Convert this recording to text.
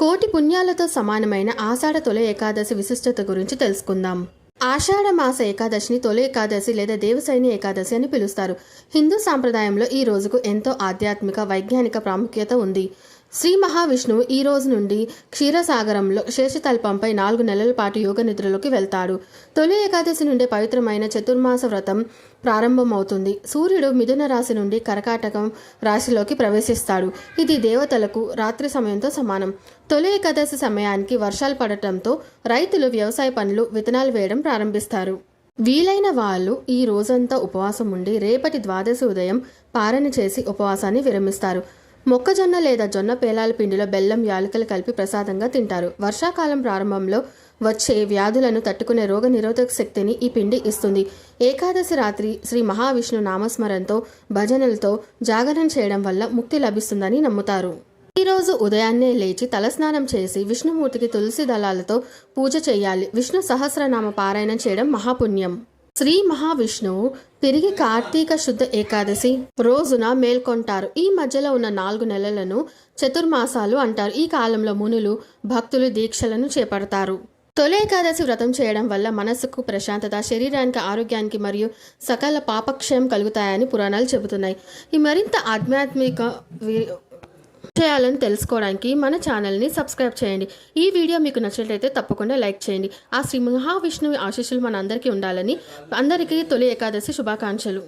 కోటి పుణ్యాలతో సమానమైన ఆషాఢ తొలి ఏకాదశి విశిష్టత గురించి తెలుసుకుందాం. ఆషాఢ మాస ఏకాదశిని తొలి ఏకాదశి లేదా దేవశయని ఏకాదశి అని పిలుస్తారు. హిందూ సాంప్రదాయంలో ఈ రోజుకు ఎంతో ఆధ్యాత్మిక, వైజ్ఞానిక ప్రాముఖ్యత ఉంది. శ్రీ మహావిష్ణువు ఈ రోజు నుండి క్షీరసాగరంలో శేషతల్పంపై 4 నెలల పాటు యోగ నిద్రలోకి వెళ్తాడు. తొలి ఏకాదశి నుండి పవిత్రమైన చతుర్మాస వ్రతం ప్రారంభమవుతుంది. సూర్యుడు మిథున రాశి నుండి కర్కాటకం రాశిలోకి ప్రవేశిస్తాడు. ఇది దేవతలకు రాత్రి సమయంతో సమానం. తొలి ఏకాదశి సమయానికి వర్షాలు పడటంతో రైతులు వ్యవసాయ పనులు, విత్తనాలు వేయడం ప్రారంభిస్తారు. వీలైన వాళ్ళు ఈ రోజంతా ఉపవాసం ఉండి రేపటి ద్వాదశి ఉదయం పారణ చేసి ఉపవాసాన్ని విరమిస్తారు. మొక్కజొన్న లేదా జొన్న పేలాల పిండిలో బెల్లం, యాలకులు కలిపి ప్రసాదంగా తింటారు. వర్షాకాలం ప్రారంభంలో వచ్చే వ్యాధులను తట్టుకునే రోగ నిరోధక శక్తిని ఈ పిండి ఇస్తుంది. ఏకాదశి రాత్రి శ్రీ మహావిష్ణు నామస్మరణతో, భజనలతో జాగరణ చేయడం వల్ల ముక్తి లభిస్తుందని నమ్ముతారు. ఈరోజు ఉదయాన్నే లేచి తలస్నానం చేసి విష్ణుమూర్తికి తులసి దళాలతో పూజ చేయాలి. విష్ణు సహస్రనామ పారాయణం చేయడం మహాపుణ్యం. శ్రీ మహావిష్ణువు తిరిగి కార్తీక శుద్ధ ఏకాదశి రోజున మేల్కొంటారు. ఈ మధ్యలో ఉన్న 4 నెలలను చతుర్మాసాలు అంటారు. ఈ కాలంలో మునులు, భక్తులు దీక్షలను చేపడతారు. తొలి ఏకాదశి వ్రతం చేయడం వల్ల మనసుకు ప్రశాంతత, శరీరానికి ఆరోగ్యానికి మరియు సకల పాపక్షయం కలుగుతాయని పురాణాలు చెబుతున్నాయి. ఈ మరింత ఆధ్యాత్మిక విషయాలను తెలుసుకోవడానికి మన ఛానల్ని సబ్స్క్రైబ్ చేయండి. ఈ వీడియో మీకు నచ్చినట్లయితే తప్పకుండా లైక్ చేయండి. ఆ శ్రీ మహావిష్ణువు ఆశీస్సులు మన అందరికీ ఉండాలని అందరికీ తొలి ఏకాదశి శుభాకాంక్షలు.